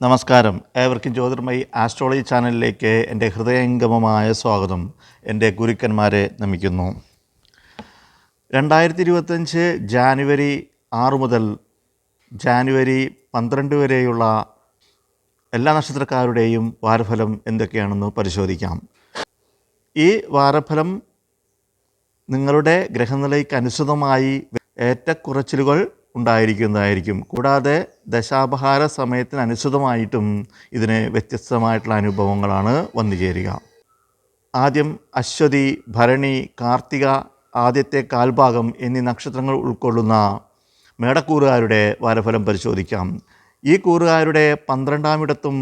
നമസ്കാരം. ഏവർക്കും ജ്യോതിർമയി ആസ്ട്രോളജി ചാനലിലേക്ക് എൻ്റെ ഹൃദയംഗമമായ സ്വാഗതം. എൻ്റെ ഗുരുക്കന്മാരെ നമിക്കുന്നു. 2025 ജാനുവരി 6 മുതൽ ജാനുവരി 12 വരെയുള്ള എല്ലാ നക്ഷത്രക്കാരുടെയും വാരഫലം എന്തൊക്കെയാണെന്ന് പരിശോധിക്കാം. ഈ വാരഫലം നിങ്ങളുടെ ഗ്രഹനിലയ്ക്ക് അനുസൃതമായി ഏറ്റക്കുറച്ചിലുകൾ ഉണ്ടായിരിക്കുന്നതായിരിക്കും. കൂടാതെ ദശാപഹാര സമയത്തിനനുസൃതമായിട്ടും ഇതിന് വ്യത്യസ്തമായിട്ടുള്ള അനുഭവങ്ങളാണ് വന്നു ചേരുക. ആദ്യം അശ്വതി, ഭരണി, കാർത്തിക ആദ്യത്തെ കാൽഭാഗം എന്നീ നക്ഷത്രങ്ങൾ ഉൾക്കൊള്ളുന്ന മേടക്കൂറുകാരുടെ വാരഫലം പരിശോധിക്കാം. ഈ കൂറുകാരുടെ 12-ഇടത്തും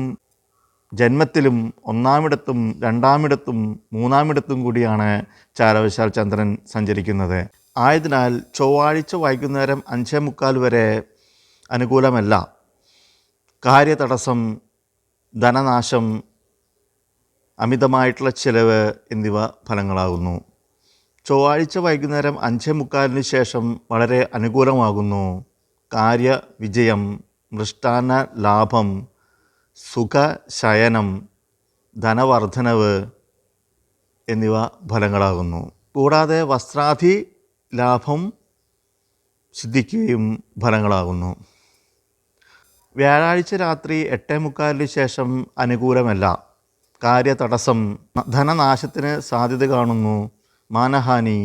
ജന്മത്തിലും 1-ഇടത്തും 2-ഇടത്തും 3-ഇടത്തും കൂടിയാണ് ചാരവശാൽ ചന്ദ്രൻ സഞ്ചരിക്കുന്നത്. ആയതിനാൽ ചൊവ്വാഴ്ച വൈകുന്നേരം 5:45 വരെ അനുകൂലമല്ല. കാര്യതടസ്സം, ധനനാശം, അമിതമായിട്ടുള്ള ചിലവ് എന്നിവ ഫലങ്ങളാകുന്നു. ചൊവ്വാഴ്ച വൈകുന്നേരം 5:45 ശേഷം വളരെ അനുകൂലമാകുന്നു. കാര്യവിജയം, മൃഷ്ടാന്ന ലാഭം, സുഖശയനം, ധനവർദ്ധനവ് എന്നിവ ഫലങ്ങളാകുന്നു. കൂടാതെ വസ്ത്രാദി ലാഭം സിദ്ധിക്കുകയും ഫലങ്ങളാകുന്നു. വ്യാഴാഴ്ച രാത്രി 8:45 ശേഷം അനുകൂലമല്ല. കാര്യതടസ്സം, ധനനാശത്തിന് സാധ്യത കാണുന്നു. മാനഹാനി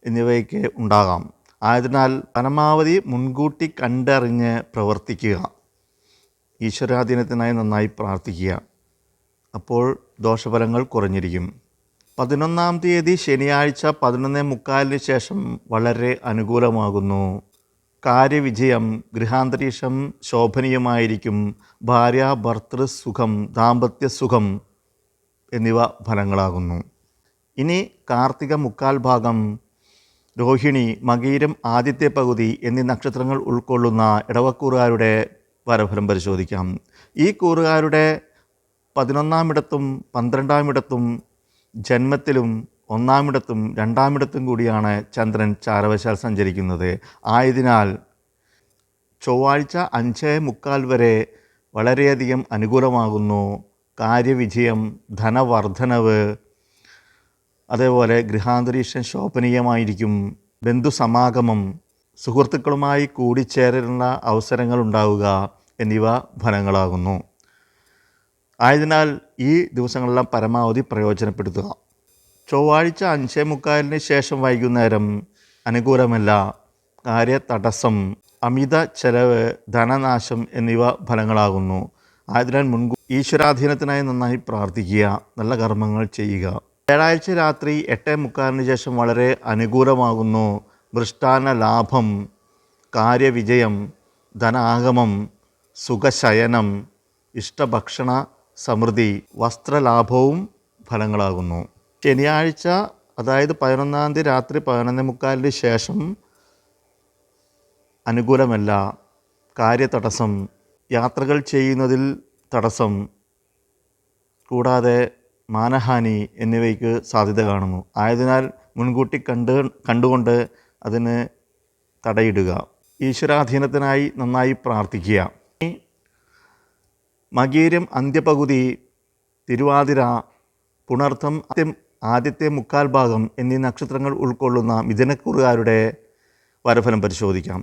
എന്നിവയൊക്കെ ഉണ്ടാകാം. ആയതിനാൽ പരമാവധി മുൻകൂട്ടി കണ്ടറിഞ്ഞ് പ്രവർത്തിക്കുക. ഈശ്വരാധീനത്തിനായി നന്നായി പ്രാർത്ഥിക്കുക. അപ്പോൾ ദോഷഫലങ്ങൾ കുറഞ്ഞിരിക്കും. 11-ാം തീയതി ശനിയാഴ്ച 11:45 ശേഷം വളരെ അനുകൂലമാകുന്നു. കാര്യവിജയം, ഗൃഹാന്തരീക്ഷം ശോഭനീയമായിരിക്കും. ഭാര്യ ഭർത്തൃ സുഖം, ദാമ്പത്യ സുഖം എന്നിവ ഫലങ്ങളാകുന്നു. ഇനി കാർത്തിക മുക്കാൽ ഭാഗം, രോഹിണി, മകീരം ആദ്യത്തെ പകുതി എന്നീ നക്ഷത്രങ്ങൾ ഉൾക്കൊള്ളുന്ന ഇടവക്കൂറുകാരുടെ വാരഫലം പരിശോധിക്കാം. ഈ കൂറുകാരുടെ 11-ഇടത്തും 12-ഇടത്തും ജന്മത്തിലും 1-ഇടത്തും 2-ഇടത്തും കൂടിയാണ് ചന്ദ്രൻ ചാരവശാൽ സഞ്ചരിക്കുന്നത്. ആയതിനാൽ ചൊവ്വാഴ്ച 5:45 വരെ വളരെയധികം അനുകൂലമാകുന്നു. കാര്യവിജയം, ധനവർദ്ധനവ്, അതേപോലെ ഗൃഹാന്തരീക്ഷം ശോഭനീയമായിരിക്കും. ബന്ധുസമാഗമം, സുഹൃത്തുക്കളുമായി കൂടിച്ചേരുന്ന അവസരങ്ങൾ ഉണ്ടാവുക എന്നിവ ഫലങ്ങളാകുന്നു. ആയതിനാൽ ഈ ദിവസങ്ങളെല്ലാം പരമാവധി പ്രയോജനപ്പെടുത്തുക. ചൊവ്വാഴ്ച 5:45 ശേഷം വൈകുന്നേരം അനുകൂലമല്ല. കാര്യതടസ്സം, അമിത ചെലവ്, ധനനാശം എന്നിവ ഫലങ്ങളാകുന്നു. ആയതിനാൽ ഈശ്വരാധീനത്തിനായി നന്നായി പ്രാർത്ഥിക്കുക, നല്ല കർമ്മങ്ങൾ ചെയ്യുക. വ്യാഴാഴ്ച രാത്രി 8:45 ശേഷം വളരെ അനുകൂലമാകുന്നു. മൃഷ്ടാന്ന ലാഭം, കാര്യവിജയം, ധനാഗമം, സുഖശയനം, ഇഷ്ടഭക്ഷണ സമൃദ്ധി, വസ്ത്രലാഭവും ഫലങ്ങളാകുന്നു. ശനിയാഴ്ച അതായത് 11-ാം തീയതി രാത്രി 11:45 ശേഷം അനുകൂലമല്ല. കാര്യതടസ്സം, യാത്രകൾ ചെയ്യുന്നതിൽ തടസ്സം, കൂടാതെ മാനഹാനി എന്നിവയ്ക്ക് സാധ്യത കാണുന്നു. ആയതിനാൽ മുൻകൂട്ടി കണ്ടുകൊണ്ട് അതിന് തടയിടുക. ഈശ്വരാധീനത്തിനായി നന്നായി പ്രാർത്ഥിക്കുക. മകീരം അന്ത്യപകുതി, തിരുവാതിര, പുണർത്തം ആദ്യത്തെ മുക്കാൽ ഭാഗം എന്നീ നക്ഷത്രങ്ങൾ ഉൾക്കൊള്ളുന്ന മിഥുനക്കൂറുകാരുടെ വാരഫലം പരിശോധിക്കാം.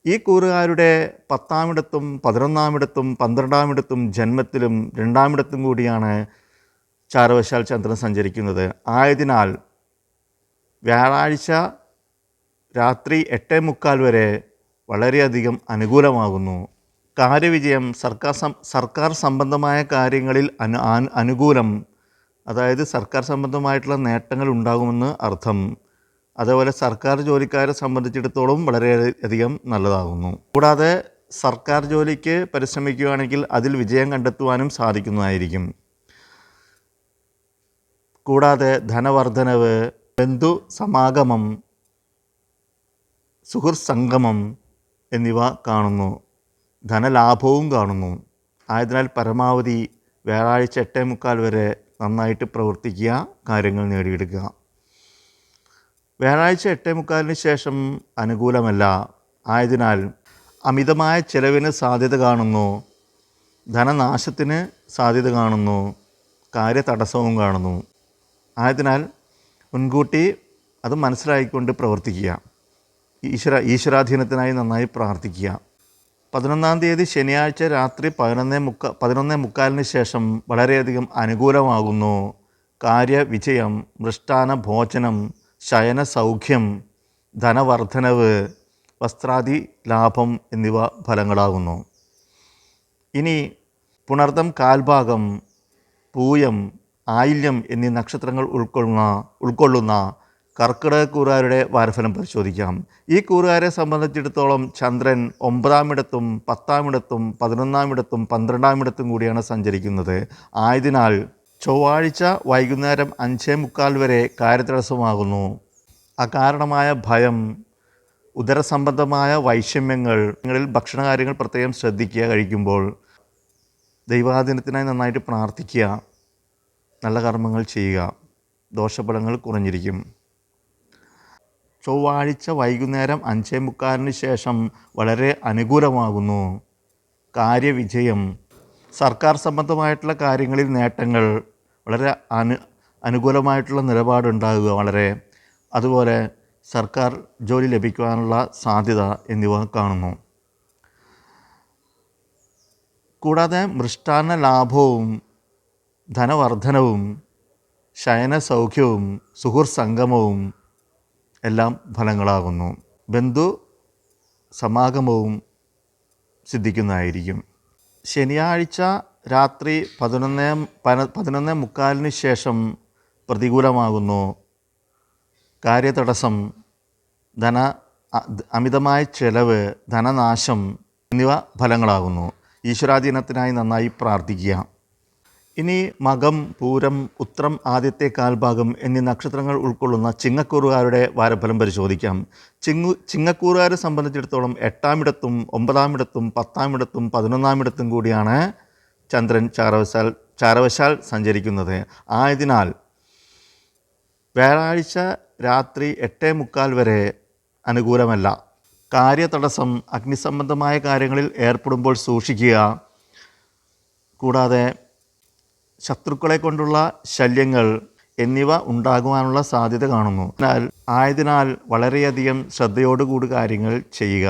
ഈ കൂറുകാരുടെ 10-ഇടത്തും 11-ഇടത്തും 12-ഇടത്തും ജന്മത്തിലും 2-ഇടത്തും കൂടിയാണ് ചാരവശാൽ ചന്ദ്രൻ സഞ്ചരിക്കുന്നത്. ആയതിനാൽ വ്യാഴാഴ്ച രാത്രി 8:45 വരെ വളരെയധികം അനുകൂലമാകുന്നു. കാര്യവിജയം, സർക്കാർ സംബന്ധമായ കാര്യങ്ങളിൽ അനുകൂലം, അതായത് സർക്കാർ സംബന്ധമായിട്ടുള്ള നേട്ടങ്ങൾ ഉണ്ടാകുമെന്ന് അർത്ഥം. അതേപോലെ സർക്കാർ ജോലിക്കാരെ സംബന്ധിച്ചിടത്തോളം വളരെയധികം നല്ലതാകുന്നു. കൂടാതെ സർക്കാർ ജോലിക്ക് പരിശ്രമിക്കുകയാണെങ്കിൽ അതിൽ വിജയം കണ്ടെത്തുവാനും സാധിക്കുന്നതായിരിക്കും. കൂടാതെ ധനവർദ്ധനവ്, ബന്ധു സമാഗമം, സുഹൃത്ത് സംഗമം എന്നിവ കാണുന്നു. ധനലാഭവും കാണുന്നു. ആയതിനാൽ പരമാവധി വ്യാഴാഴ്ച 8:45 വരെ നന്നായിട്ട് പ്രവർത്തിക്കുക, കാര്യങ്ങൾ നേടിയെടുക്കുക. വ്യാഴാഴ്ച 8:45 ശേഷം അനുകൂലമല്ല. ആയതിനാൽ അമിതമായ ചെലവിന് സാധ്യത കാണുന്നു. ധനനാശത്തിന് സാധ്യത കാണുന്നു, കാര്യതടസ്സവും കാണുന്നു. ആയതിനാൽ മുൻകൂട്ടി അത് മനസ്സിലാക്കിക്കൊണ്ട് പ്രവർത്തിക്കുക. ഈശ്വരാധീനത്തിനായി നന്നായി പ്രാർത്ഥിക്കുക. 11-ാം തീയതി ശനിയാഴ്ച രാത്രി 11:45 ശേഷം വളരെയധികം അനുകൂലമാകുന്നു. കാര്യവിജയം, മൃഷ്ടാന ഭോജനം, ശയന സൗഖ്യം, ധനവർദ്ധനവ്, വസ്ത്രാദി ലാഭം എന്നിവ ഫലങ്ങളാകുന്നു. ഇനി പുണർതം കാൽഭാഗം, പൂയം, ആയില്യം എന്നീ നക്ഷത്രങ്ങൾ ഉൾക്കൊള്ളുന്ന കർക്കിടകക്കൂറുകാരുടെ വാരഫലം പരിശോധിക്കാം. ഈ കൂറുകാരെ സംബന്ധിച്ചിടത്തോളം ചന്ദ്രൻ 9-ാം ഇടത്തും 10-ാം ഇടത്തും 11-ാം ഇടത്തും 12-ാം ഇടത്തും കൂടിയാണ് സഞ്ചരിക്കുന്നത്. ആയതിനാൽ ചൊവ്വാഴ്ച വൈകുന്നേരം 5:45 വരെ കാര്യതടസ്സമാകുന്നു. അകാരണമായ ഭയം, ഉദരസംബന്ധമായ വൈഷമ്യങ്ങളിൽ ഭക്ഷണകാര്യങ്ങൾ പ്രത്യേകം ശ്രദ്ധിക്കുക. കഴിക്കുമ്പോൾ ദൈവാധീനത്തിനായി നന്നായിട്ട് പ്രാർത്ഥിക്കുക, നല്ല കർമ്മങ്ങൾ ചെയ്യുക, ദോഷഫലങ്ങൾ കുറഞ്ഞിരിക്കും. ചൊവ്വാഴ്ച വൈകുന്നേരം 5:45 ശേഷം വളരെ അനുകൂലമാകുന്നു. കാര്യവിജയം, സർക്കാർ സംബന്ധമായിട്ടുള്ള കാര്യങ്ങളിൽ നേട്ടങ്ങൾ, വളരെ അനുകൂലമായിട്ടുള്ള നിലപാടുണ്ടാകുക, അതുപോലെ സർക്കാർ ജോലി ലഭിക്കുവാനുള്ള സാധ്യത എന്നിവ കാണുന്നു. കൂടാതെ മൃഷ്ടാന്ന ലാഭവും ധനവർദ്ധനവും ശയന സൗഖ്യവും സുഹൃത്സംഗമവും എല്ലാം ഫലങ്ങളാകുന്നു. ബന്ധു സമാഗമവും സിദ്ധിക്കുന്നതായിരിക്കും. ശനിയാഴ്ച രാത്രി 11:45 ശേഷം പ്രതികൂലമാകുന്നു. കാര്യതടസ്സം, അമിതമായ ചെലവ്, ധനനാശം എന്നിവ ഫലങ്ങളാകുന്നു. ഈശ്വരാധീനത്തിനായി നന്നായി പ്രാർത്ഥിക്കുക. ഇനി മകം, പൂരം, ഉത്രം ആദ്യത്തെ കാൽഭാഗം എന്നീ നക്ഷത്രങ്ങൾ ഉൾക്കൊള്ളുന്ന ചിങ്ങക്കൂറുകാരുടെ വാരഫലം പരിശോധിക്കാം. ചിങ്ങക്കൂറുകാരെ സംബന്ധിച്ചിടത്തോളം 8-ാം ഇടത്തും 9-ാം ഇടത്തും 10-ാം ഇടത്തും 11-ാം ഇടത്തും കൂടിയാണ് ചന്ദ്രൻ ചാരവശാൽ സഞ്ചരിക്കുന്നത്. ആയതിനാൽ വ്യാഴാഴ്ച രാത്രി 8:45 വരെ അനുകൂലമല്ല. കാര്യതടസ്സം, അഗ്നിസംബന്ധമായ കാര്യങ്ങളിൽ ഏർപ്പെടുമ്പോൾ സൂക്ഷിക്കുക. കൂടാതെ ശത്രുക്കളെ കൊണ്ടുള്ള ശല്യങ്ങൾ എന്നിവ ഉണ്ടാകുവാനുള്ള സാധ്യത കാണുന്നു. ആയതിനാൽ വളരെയധികം ശ്രദ്ധയോടുകൂടി കാര്യങ്ങൾ ചെയ്യുക.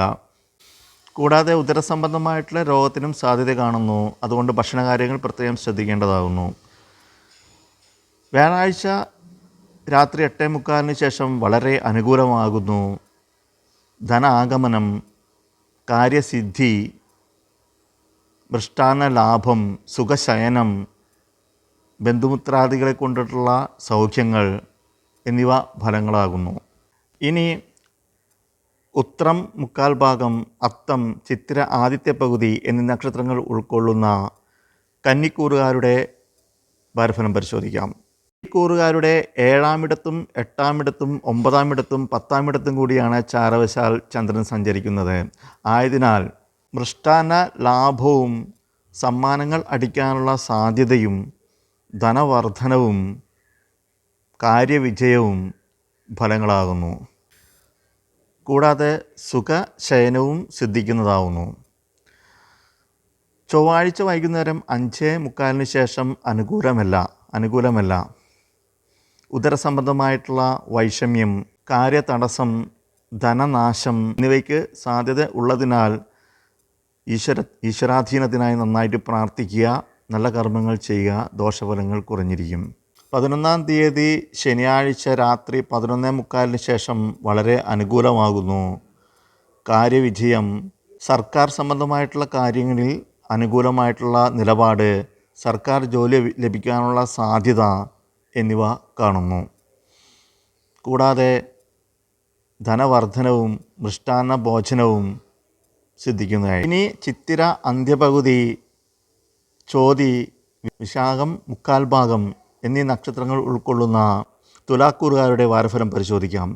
കൂടാതെ ഉദരസംബന്ധമായിട്ടുള്ള രോഗത്തിനും സാധ്യത കാണുന്നു. അതുകൊണ്ട് ഭക്ഷണകാര്യങ്ങൾ പ്രത്യേകം ശ്രദ്ധിക്കേണ്ടതാകുന്നു. വ്യാഴാഴ്ച രാത്രി 8:45 ശേഷം വളരെ അനുകൂലമാകുന്നു. ധനാഗമനം, കാര്യസിദ്ധി, മൃഷ്ടാന്ന ലാഭം, സുഖശയനം, ബന്ധുമിത്രാദികളെ കൊണ്ടിട്ടുള്ള സൗഖ്യങ്ങൾ എന്നിവ ഫലങ്ങളാകുന്നു. ഇനി ഉത്രം മുക്കാൽ ഭാഗം, അത്തം, ചിത്തിര ആദ്യത്തെ പകുതി എന്നീ നക്ഷത്രങ്ങൾ ഉൾക്കൊള്ളുന്ന കന്നിക്കൂറുകാരുടെ വാരഫലം പരിശോധിക്കാം. ഈ കൂറുകാരുടെ 7-ാം ഇടത്തും 8-ാം ഇടത്തും 9-ാം ഇടത്തും 10-ാം ഇടത്തും കൂടിയാണ് ചാരവശാൽ ചന്ദ്രൻ സഞ്ചരിക്കുന്നത്. ആയതിനാൽ മൃഷ്ടാന്ന ലാഭവും സമ്മാനങ്ങൾ അടിക്കാനുള്ള സാധ്യതയും ധനവർദ്ധനവും കാര്യവിജയവും ഫലങ്ങളാകുന്നു. കൂടാതെ സുഖശയനവും സിദ്ധിക്കുന്നതാവുന്നു. ചൊവ്വാഴ്ച വൈകുന്നേരം 5:45 ശേഷം അനുകൂലമല്ല. ഉദരസംബന്ധമായിട്ടുള്ള വൈഷമ്യം, കാര്യതടസ്സം, ധനനാശം എന്നിവയ്ക്ക് സാധ്യത ഉള്ളതിനാൽ ഈശ്വരാധീനത്തിനായി നന്നായിട്ട് പ്രാർത്ഥിക്കുക, നല്ല കർമ്മങ്ങൾ ചെയ്യുക, ദോഷഫലങ്ങൾ കുറഞ്ഞിരിക്കും. 11-ാം തീയതി ശനിയാഴ്ച രാത്രി 11:45 ശേഷം വളരെ അനുകൂലമാകുന്നു. കാര്യവിജയം, സർക്കാർ സംബന്ധമായിട്ടുള്ള കാര്യങ്ങളിൽ അനുകൂലമായിട്ടുള്ള നിലപാട്, സർക്കാർ ജോലി ലഭിക്കാനുള്ള സാധ്യത എന്നിവ കാണുന്നു. കൂടാതെ ധനവർദ്ധനവും മൃഷ്ടാന്ന ഭോജനവും സിദ്ധിക്കുന്നതായി. ഇനി ചിത്തിര അന്ത്യപകുതി, ചോതി, വിശാഖം മുക്കാൽ ഭാഗം എന്നീ നക്ഷത്രങ്ങൾ ഉൾക്കൊള്ളുന്ന തുലാക്കൂറുകാരുടെ വാരഫലം പരിശോധിക്കാം.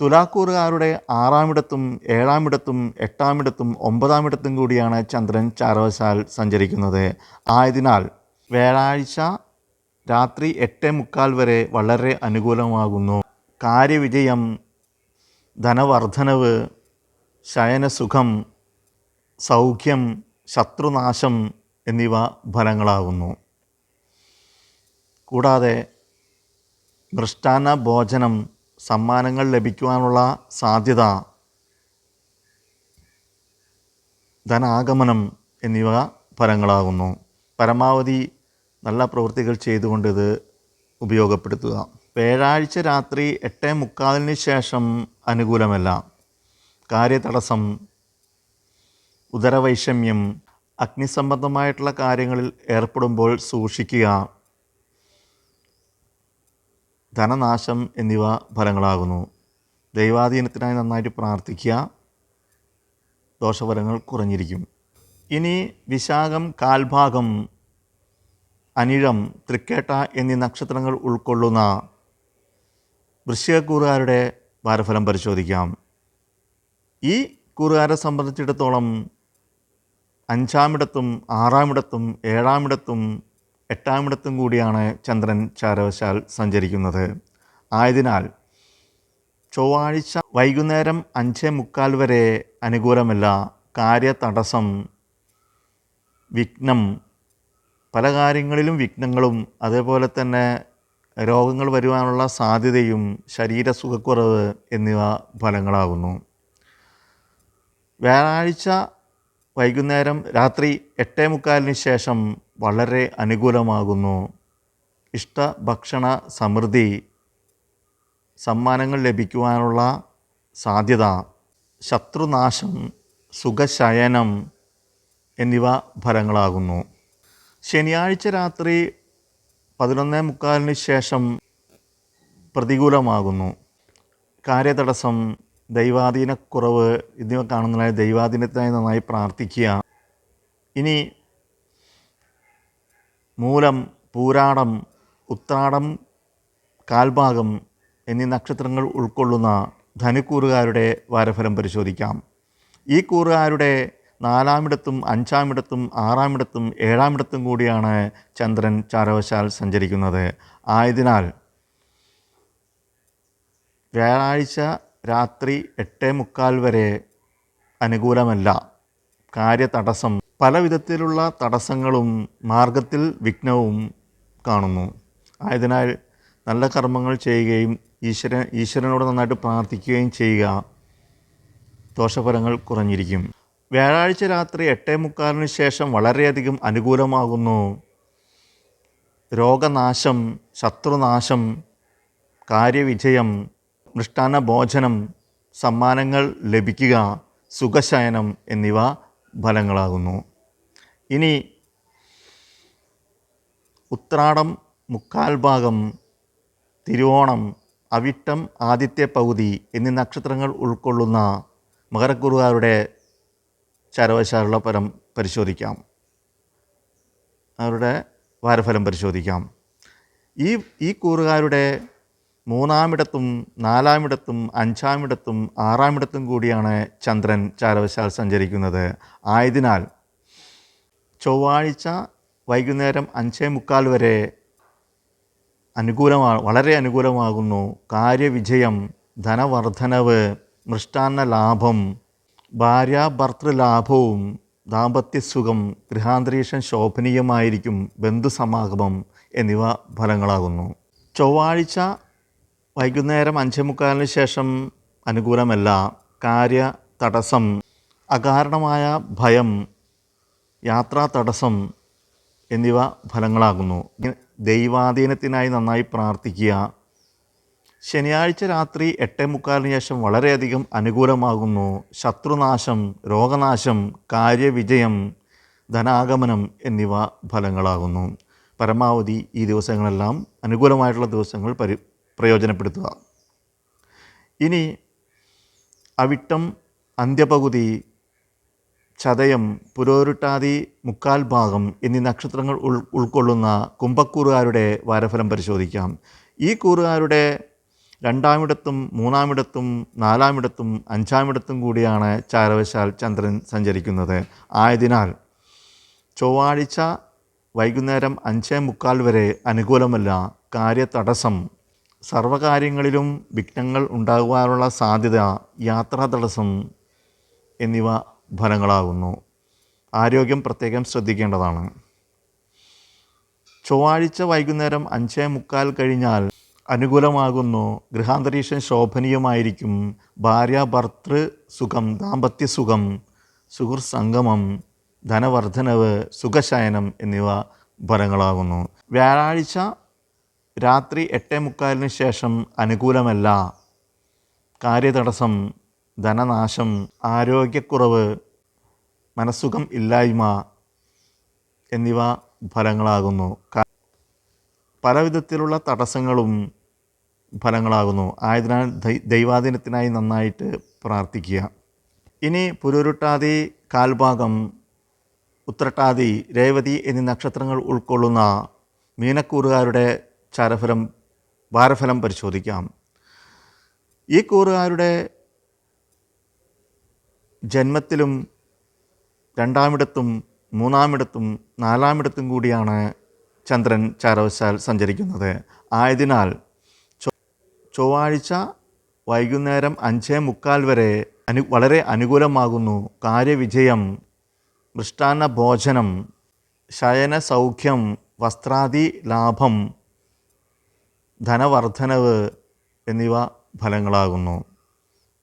തുലാക്കൂറുകാരുടെ 6-ാം ഇടത്തും 7-ാം ഇടത്തും 8-ാം ഇടത്തും 9-ാം ഇടത്തും കൂടിയാണ് ചന്ദ്രൻ ചാരവശാൽ സഞ്ചരിക്കുന്നത്. ആയതിനാൽ വ്യാഴാഴ്ച രാത്രി 8:45 വരെ വളരെ അനുകൂലമാകുന്നു. കാര്യവിജയം, ധനവർദ്ധനവ്, ശയനസുഖം, സൗഖ്യം, ശത്രുനാശം എന്നിവ ഫലങ്ങളാകുന്നു. കൂടാതെ മൃഷ്ടാന്ന ഭോജനം, സമ്മാനങ്ങൾ ലഭിക്കുവാനുള്ള സാധ്യത, ധനാഗമനം എന്നിവ ഫലങ്ങളാകുന്നു. പരമാവധി നല്ല പ്രവൃത്തികൾ ചെയ്തുകൊണ്ട് ഇത് ഉപയോഗപ്പെടുത്തുക. വ്യാഴാഴ്ച രാത്രി 8:45 ശേഷം അനുകൂലമല്ല. കാര്യതടസ്സം, ഉദരവൈഷമ്യം, അഗ്നിസംബന്ധമായിട്ടുള്ള കാര്യങ്ങളിൽ ഏർപ്പെടുമ്പോൾ സൂക്ഷിക്കുക, ധനനാശം എന്നിവ ഫലങ്ങളാകുന്നു. ദൈവാധീനത്തിനായി നന്നായിട്ട് പ്രാർത്ഥിക്കുക, ദോഷഫലങ്ങൾ കുറഞ്ഞിരിക്കും. ഇനി വിശാഖം, കാൽഭാഗം, അനിഴം, തൃക്കേട്ട എന്നീ നക്ഷത്രങ്ങൾ ഉൾക്കൊള്ളുന്ന വൃശ്ചികക്കൂറുകാരുടെ വാരഫലം പരിശോധിക്കാം. ഈ കൂറുകാരെ സംബന്ധിച്ചിടത്തോളം 5-ാമിടത്തും 6-ാമിടത്തും 7-ാമിടത്തും 8-ാമിടത്തും കൂടിയാണ് ചന്ദ്രൻ ചാരവശാൽ സഞ്ചരിക്കുന്നത്. ആയതിനാൽ ചൊവ്വാഴ്ച വൈകുന്നേരം 5:45 വരെ അനുകൂലമല്ല. കാര്യതടസ്സം, വിഘ്നം, പല കാര്യങ്ങളിലും വിഘ്നങ്ങളും, അതേപോലെ തന്നെ രോഗങ്ങൾ വരുവാനുള്ള സാധ്യതയും, ശരീരസുഖക്കുറവ് എന്നിവ ഫലങ്ങളാകുന്നു. വ്യാഴാഴ്ച വൈകുന്നേരം രാത്രി 8:45 ശേഷം വളരെ അനുകൂലമാകുന്നു. ഇഷ്ടഭക്ഷണ സമൃദ്ധി, സമ്മാനങ്ങൾ ലഭിക്കുവാനുള്ള സാധ്യത, ശത്രുനാശം, സുഖശയനം എന്നിവ ഫലങ്ങളാകുന്നു. ശനിയാഴ്ച രാത്രി 11:45 ശേഷം പ്രതികൂലമാകുന്നു. കാര്യതടസ്സം, ദൈവാധീനക്കുറവ് എന്നിവ കാണുന്നതിനായി ദൈവാധീനത്തിനായി നന്നായി പ്രാർത്ഥിക്കുക. ഇനി മൂലം, പൂരാടം, ഉത്രാടം, കാൽഭാഗം എന്നീ നക്ഷത്രങ്ങൾ ഉൾക്കൊള്ളുന്ന ധനുക്കൂറുകാരുടെ വാരഫലം പരിശോധിക്കാം. ഈ കൂറുകാരുടെ 4-ാമിടത്തും 5-ാമിടത്തും 6-ാമിടത്തും 7-ാമിടത്തും കൂടിയാണ് ചന്ദ്രൻ ചാരവശാൽ സഞ്ചരിക്കുന്നത്. ആയതിനാൽ വ്യാഴാഴ്ച രാത്രി 8:45 വരെ അനുകൂലമല്ല. കാര്യതടസ്സം, പല വിധത്തിലുള്ള തടസ്സങ്ങളും മാർഗത്തിൽ വിഘ്നവും കാണുന്നു. ആയതിനാൽ നല്ല കർമ്മങ്ങൾ ചെയ്യുകയും ഈശ്വരനോട് നന്നായിട്ട് പ്രാർത്ഥിക്കുകയും ചെയ്യുക, ദോഷഫലങ്ങൾ കുറഞ്ഞിരിക്കും. വ്യാഴാഴ്ച രാത്രി 8:45 ശേഷം വളരെയധികം അനുകൂലമാകുന്നു. രോഗനാശം, ശത്രുനാശം, കാര്യവിജയം, മൃഷ്ടാന്ന ഭോജനം, സമ്മാനങ്ങൾ ലഭിക്കുക, സുഖശയനം എന്നിവ ഫലങ്ങളാകുന്നു. ഇനി ഉത്രാടം, മുക്കാൽ ഭാഗം, തിരുവോണം, അവിട്ടം, ആദിത്യ പകുതി എന്നീ നക്ഷത്രങ്ങൾ ഉൾക്കൊള്ളുന്ന മകരക്കൂറുകാരുടെ ചാരവശാലുള്ള ഫലം പരിശോധിക്കാം. അവരുടെ വാരഫലം പരിശോധിക്കാം. ഈ കൂറുകാരുടെ 3-ാമിടത്തും 4-ാമിടത്തും 5-ാമിടത്തും 6-ാമിടത്തും കൂടിയാണ് ചന്ദ്രൻ ചാരവശാൽ സഞ്ചരിക്കുന്നത്. ആയതിനാൽ ചൊവ്വാഴ്ച വൈകുന്നേരം 5:45 വരെ വളരെ അനുകൂലമാകുന്നു. കാര്യവിജയം, ധനവർദ്ധനവ്, മൃഷ്ടാന്ന ലാഭം, ഭാര്യാഭർത്തൃലാഭവും, ദാമ്പത്യസുഖം, ഗൃഹാന്തരീക്ഷം ശോഭനീയമായിരിക്കും, ബന്ധുസമാഗമം എന്നിവ ഫലങ്ങളാകുന്നു. ചൊവ്വാഴ്ച വൈകുന്നേരം 5:45 ശേഷം അനുകൂലമല്ല. കാര്യതടസ്സം, അകാരണമായ ഭയം, യാത്രാ തടസ്സം എന്നിവ ഫലങ്ങളാകുന്നു. ദൈവാധീനത്തിനായി നന്നായി പ്രാർത്ഥിക്കുക. ശനിയാഴ്ച രാത്രി 8:45 ശേഷം വളരെയധികം അനുകൂലമാകുന്നു. ശത്രുനാശം, രോഗനാശം, കാര്യവിജയം, ധനാഗമനം എന്നിവ ഫലങ്ങളാകുന്നു. പരമാവധി ഈ ദിവസങ്ങളെല്ലാം അനുകൂലമായിട്ടുള്ള ദിവസങ്ങൾ പ്രയോജനപ്പെടുത്തുക. ഇനി അവിട്ടം, അന്ത്യപകുതി, ചതയം, പുരോരുട്ടാതി, മുക്കാൽ ഭാഗം എന്നീ നക്ഷത്രങ്ങൾ ഉൾക്കൊള്ളുന്ന കുംഭക്കൂറുകാരുടെ വാരഫലം പരിശോധിക്കാം. ഈ കൂറുകാരുടെ 2-ാമിടത്തും 3-ാമിടത്തും 4-ാമിടത്തും 5-ാമിടത്തും കൂടിയാണ് ചാരവശാൽ ചന്ദ്രൻ സഞ്ചരിക്കുന്നത്. ആയതിനാൽ ചൊവ്വാഴ്ച വൈകുന്നേരം 5:45 വരെ അനുകൂലമല്ല. കാര്യതടസ്സം, സർവകാര്യങ്ങളിലും വിഘ്നങ്ങൾ ഉണ്ടാകുവാനുള്ള സാധ്യത, യാത്രാ തടസ്സം എന്നിവ ഫലങ്ങളാകുന്നു. ആരോഗ്യം പ്രത്യേകം ശ്രദ്ധിക്കേണ്ടതാണ്. ചൊവ്വാഴ്ച വൈകുന്നേരം 5:45 കഴിഞ്ഞാൽ അനുകൂലമാകുന്നു. ഗൃഹാന്തരീക്ഷം ശോഭനീയമായിരിക്കും. ഭാര്യാഭർത്തൃ സുഖം, ദാമ്പത്യ സുഖം, സുഹൃത്ത് സംഗമം, ധനവർദ്ധനവ്, സുഖശയനം എന്നിവ ഫലങ്ങളാകുന്നു. വ്യാഴാഴ്ച രാത്രി 8:45 ശേഷം അനുകൂലമല്ല. കാര്യതടസ്സം, ധനനാശം, ആരോഗ്യക്കുറവ്, മനസ്സുഖം ഇല്ലായ്മ എന്നിവ ഫലങ്ങളാകുന്നു. പലവിധത്തിലുള്ള തടസ്സങ്ങളും ഫലങ്ങളാകുന്നു. ആയതിനാൽ ദൈവാധീനത്തിനായി നന്നായിട്ട് പ്രാർത്ഥിക്കുക. ഇനി പുരുരുട്ടാതി, കാൽഭാഗം, ഉത്രട്ടാതി, രേവതി എന്നീ നക്ഷത്രങ്ങൾ ഉൾക്കൊള്ളുന്ന മീനക്കൂറുകാരുടെ വാരഫലം പരിശോധിക്കാം. ഈ കൂറുകാരുടെ ജന്മത്തിലും 2-ാമിടത്തും 3-ാമിടത്തും 4-ാമിടത്തും കൂടിയാണ് ചന്ദ്രൻ ചാരവശാൽ സഞ്ചരിക്കുന്നത്. ആയതിനാൽ ചൊവ്വാഴ്ച വൈകുന്നേരം 5:45 വരെ വളരെ അനുകൂലമാകുന്നു. കാര്യവിജയം, മൃഷ്ടാന്ന ഭോജനം, ശയന സൗഖ്യം, വസ്ത്രാദി ലാഭം, ധനവർദ്ധനവ് എന്നിവ ഫലങ്ങളാകുന്നു.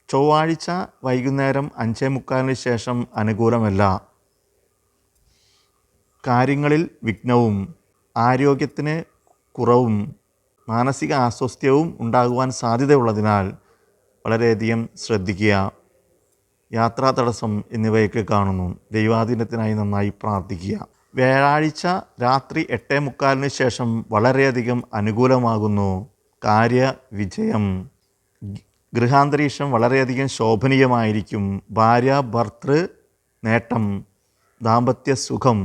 ചൊവ്വാഴ്ച വൈകുന്നേരം 5:45 ശേഷം അനുകൂലമല്ല. കാര്യങ്ങളിൽ വിഘ്നവും ആരോഗ്യത്തിന് കുറവും മാനസിക അസ്വസ്ഥ്യവും ഉണ്ടാകുവാൻ സാധ്യതയുള്ളതിനാൽ വളരെയധികം ശ്രദ്ധിക്കുക. യാത്രാ തടസ്സം എന്നിവയൊക്കെ കാണുന്നു. ദൈവാധീനത്തിനായി നന്നായി പ്രാർത്ഥിക്കുക. വ്യാഴാഴ്ച രാത്രി 8:45 ശേഷം വളരെയധികം അനുകൂലമാകുന്നു. കാര്യവിജയം, ഗൃഹാന്തരീക്ഷം വളരെയധികം ശോഭനീയമായിരിക്കും. ഭാര്യാഭർത്തൃ നേട്ടം, ദാമ്പത്യ സുഖം,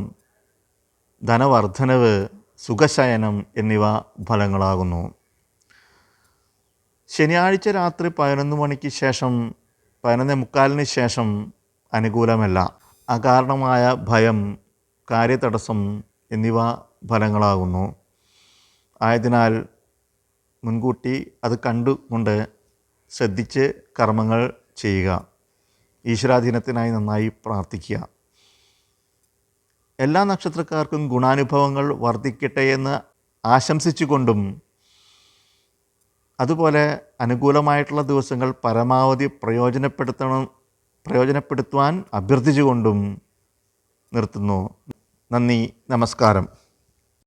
ധനവർദ്ധനവ്, സുഖശയനം എന്നിവ ഫലങ്ങളാകുന്നു. ശനിയാഴ്ച രാത്രി 11 മണിക്ക് ശേഷം 11:45 ശേഷം അനുകൂലമല്ല. അകാരണമായ ഭയം, കാര്യതടസ്സം എന്നിവ ഫലങ്ങളാകുന്നു. ആയതിനാൽ മുൻകൂട്ടി അത് കണ്ടുകൊണ്ട് ശ്രദ്ധിച്ച് കർമ്മങ്ങൾ ചെയ്യുക. ഈശ്വരാധീനത്തിനായി നന്നായി പ്രാർത്ഥിക്കുക. എല്ലാ നക്ഷത്രക്കാർക്കും ഗുണാനുഭവങ്ങൾ വർദ്ധിക്കട്ടെ എന്ന് ആശംസിച്ചുകൊണ്ടും അതുപോലെ അനുകൂലമായിട്ടുള്ള ദിവസങ്ങൾ പരമാവധി പ്രയോജനപ്പെടുത്തുവാൻ അഭ്യർത്ഥിച്ചുകൊണ്ടും നിർത്തുന്നു. നന്ദി, നമസ്കാരം.